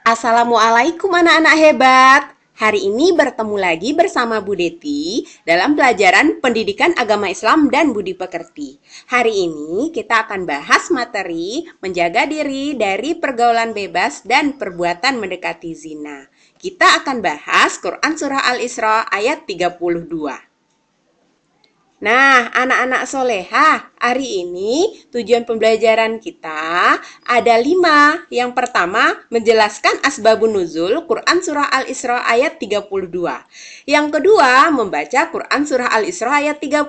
Assalamualaikum anak-anak hebat. Hari ini bertemu lagi bersama Bu Deti dalam pelajaran Pendidikan Agama Islam dan Budi Pekerti. Hari ini kita akan bahas materi menjaga diri dari pergaulan bebas dan perbuatan mendekati zina. Kita akan bahas Quran Surah Al-Isra ayat 32. Nah, anak-anak soleha, hari ini tujuan pembelajaran kita ada 5. Yang pertama, menjelaskan asbabun nuzul Quran Surah Al-Isra ayat 32. Yang kedua, membaca Quran Surah Al-Isra ayat 32.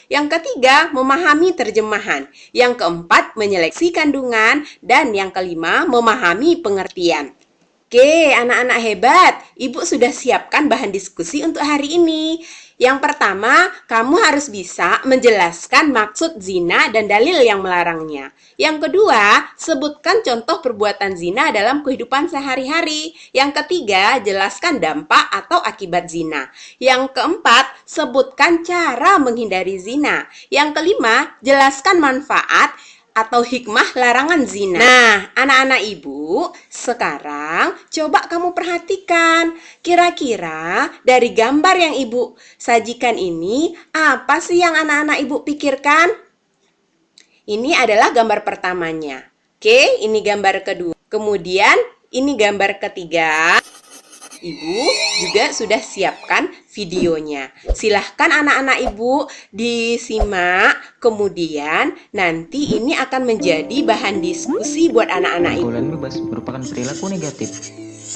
Yang ketiga, memahami terjemahan. Yang keempat, menyeleksi kandungan. Dan yang kelima, memahami pengertian. Oke, anak-anak hebat, Ibu sudah siapkan bahan diskusi untuk hari ini. Yang pertama, kamu harus bisa menjelaskan maksud zina dan dalil yang melarangnya. Yang kedua, sebutkan contoh perbuatan zina dalam kehidupan sehari-hari. Yang ketiga, jelaskan dampak atau akibat zina. Yang keempat, sebutkan cara menghindari zina. Yang kelima, jelaskan manfaat atau hikmah larangan zina. Nah, anak-anak ibu, sekarang coba kamu perhatikan. Kira-kira dari gambar yang ibu sajikan ini, apa sih yang anak-anak ibu pikirkan? Ini adalah gambar pertamanya. Oke, ini gambar kedua. Kemudian, ini gambar ketiga. Ibu juga sudah siapkan videonya. Silahkan anak-anak ibu disimak. Kemudian nanti ini akan menjadi bahan diskusi buat anak-anak ibu. Pergaulan bebas merupakan perilaku negatif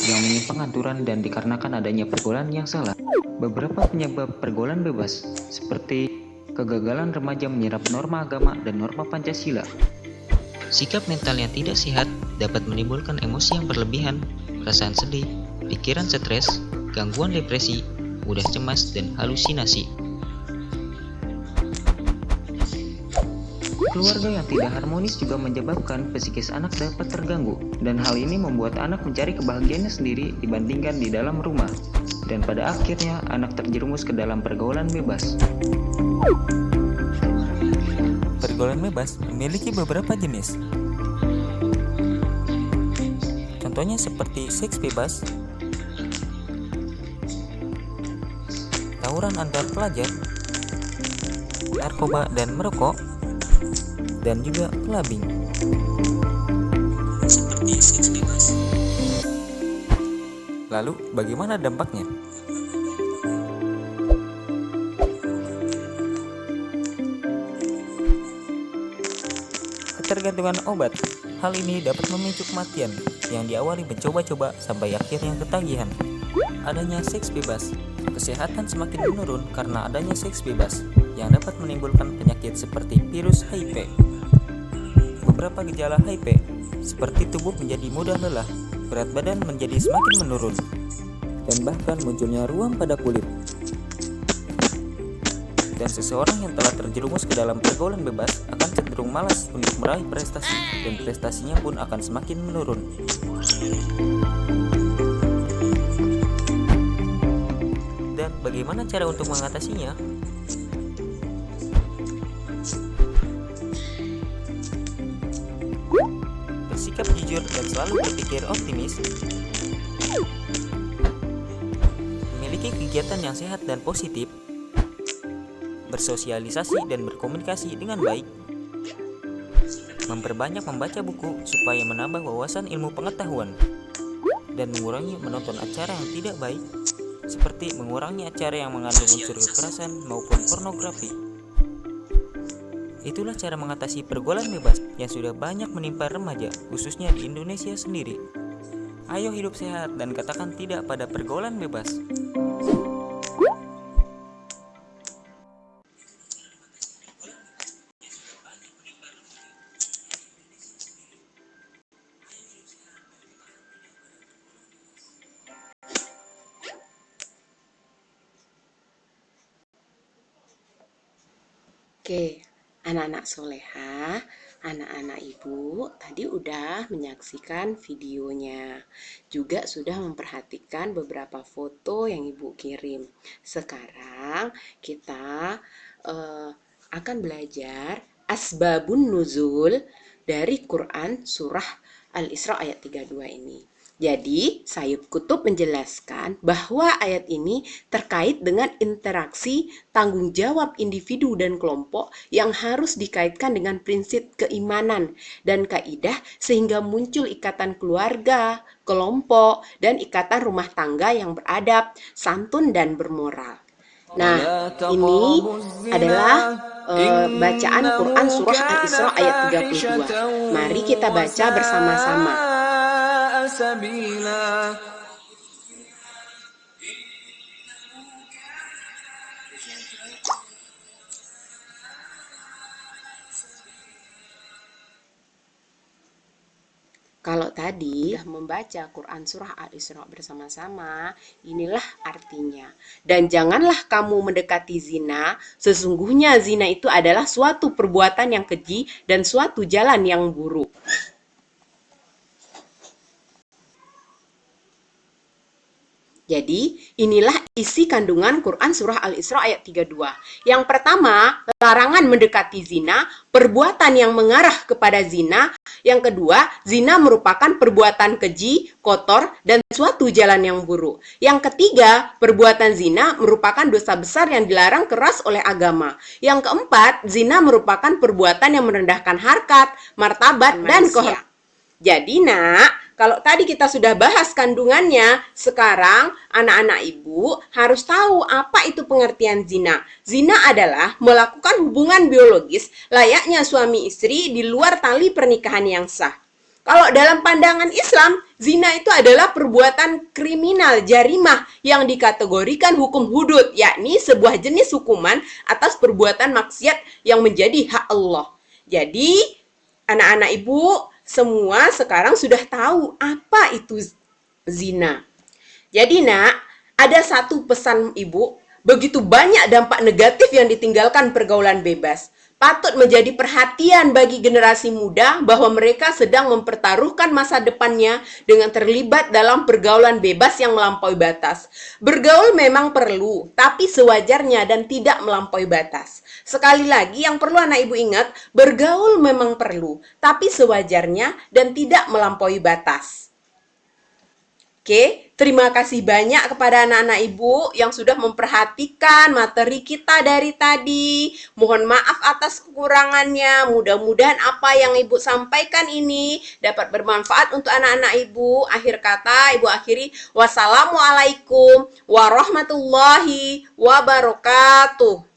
yang menyimpang aturan dan dikarenakan adanya pergaulan yang salah. Beberapa penyebab pergaulan bebas seperti kegagalan remaja menyerap norma agama dan norma Pancasila. Sikap mental yang tidak sehat dapat menimbulkan emosi yang berlebihan, perasaan sedih, pikiran stres, gangguan depresi, mudah cemas, dan halusinasi. Keluarga yang tidak harmonis juga menyebabkan psikis anak dapat terganggu, dan hal ini membuat anak mencari kebahagiaannya sendiri dibandingkan di dalam rumah, dan pada akhirnya anak terjerumus ke dalam pergaulan bebas. Pergaulan bebas memiliki beberapa jenis. Contohnya seperti seks bebas, tawuran antar pelajar, narkoba dan merokok, dan juga clubbing. Seperti seks bebas. Lalu, bagaimana dampaknya? Ketergantungan obat. Hal ini dapat memicu kematian yang diawali mencoba-coba sampai akhirnya ketagihan. Adanya seks bebas. Kesehatan semakin menurun karena adanya seks bebas yang dapat menimbulkan penyakit seperti virus HIV. Beberapa gejala HIV seperti tubuh menjadi mudah lelah, berat badan menjadi semakin menurun, dan bahkan munculnya ruam pada kulit. Dan seseorang yang telah terjerumus ke dalam pergaulan bebas akan cenderung malas untuk meraih prestasi, dan prestasinya pun akan semakin menurun. Dan bagaimana cara untuk mengatasinya? Bersikap jujur dan selalu berpikir optimis. Memiliki kegiatan yang sehat dan positif. Bersosialisasi dan berkomunikasi dengan baik. Memperbanyak membaca buku supaya menambah wawasan ilmu pengetahuan. Dan mengurangi menonton acara yang tidak baik, seperti mengurangi acara yang mengandung unsur kekerasan maupun pornografi. Itulah cara mengatasi pergaulan bebas yang sudah banyak menimpa remaja, khususnya di Indonesia sendiri. Ayo hidup sehat dan katakan tidak pada pergaulan bebas. Oke, anak-anak soleha, anak-anak ibu tadi udah menyaksikan videonya, juga sudah memperhatikan beberapa foto yang ibu kirim. Sekarang kita akan belajar asbabun nuzul dari Quran Surah Al-Isra ayat 32 ini. Jadi, Sayyid Qutb menjelaskan bahwa ayat ini terkait dengan interaksi tanggung jawab individu dan kelompok yang harus dikaitkan dengan prinsip keimanan dan kaidah sehingga muncul ikatan keluarga, kelompok, dan ikatan rumah tangga yang beradab, santun, dan bermoral. Nah, ini adalah bacaan Quran Surah Al-Isra ayat 32. Mari kita baca bersama-sama. Kalau tadi sudah membaca Quran Surah Al-Isra bersama-sama, inilah artinya. Dan janganlah kamu mendekati zina, sesungguhnya zina itu adalah suatu perbuatan yang keji dan suatu jalan yang buruk. Jadi, inilah isi kandungan Quran Surah Al-Isra ayat 32. Yang pertama, larangan mendekati zina, perbuatan yang mengarah kepada zina. Yang kedua, zina merupakan perbuatan keji, kotor, dan suatu jalan yang buruk. Yang ketiga, perbuatan zina merupakan dosa besar yang dilarang keras oleh agama. Yang keempat, zina merupakan perbuatan yang merendahkan harkat, martabat, dan kehormatan. Jadi, Nak, kalau tadi kita sudah bahas kandungannya, sekarang anak-anak ibu harus tahu apa itu pengertian zina. Zina adalah melakukan hubungan biologis layaknya suami istri di luar tali pernikahan yang sah. Kalau dalam pandangan Islam, zina itu adalah perbuatan kriminal jarimah yang dikategorikan hukum hudud, yakni sebuah jenis hukuman atas perbuatan maksiat yang menjadi hak Allah. Jadi, anak-anak ibu semua sekarang sudah tahu apa itu zina. Jadi, Nak, ada satu pesan ibu, begitu banyak dampak negatif yang ditinggalkan pergaulan bebas. Patut menjadi perhatian bagi generasi muda bahwa mereka sedang mempertaruhkan masa depannya dengan terlibat dalam pergaulan bebas yang melampaui batas. Bergaul memang perlu, tapi sewajarnya dan tidak melampaui batas. Sekali lagi yang perlu anak ibu ingat, bergaul memang perlu, tapi sewajarnya dan tidak melampaui batas. Oke, terima kasih banyak kepada anak-anak ibu yang sudah memperhatikan materi kita dari tadi. Mohon maaf atas kekurangannya. Mudah-mudahan apa yang ibu sampaikan ini dapat bermanfaat untuk anak-anak ibu. Akhir kata, ibu akhiri. Wassalamualaikum warahmatullahi wabarakatuh.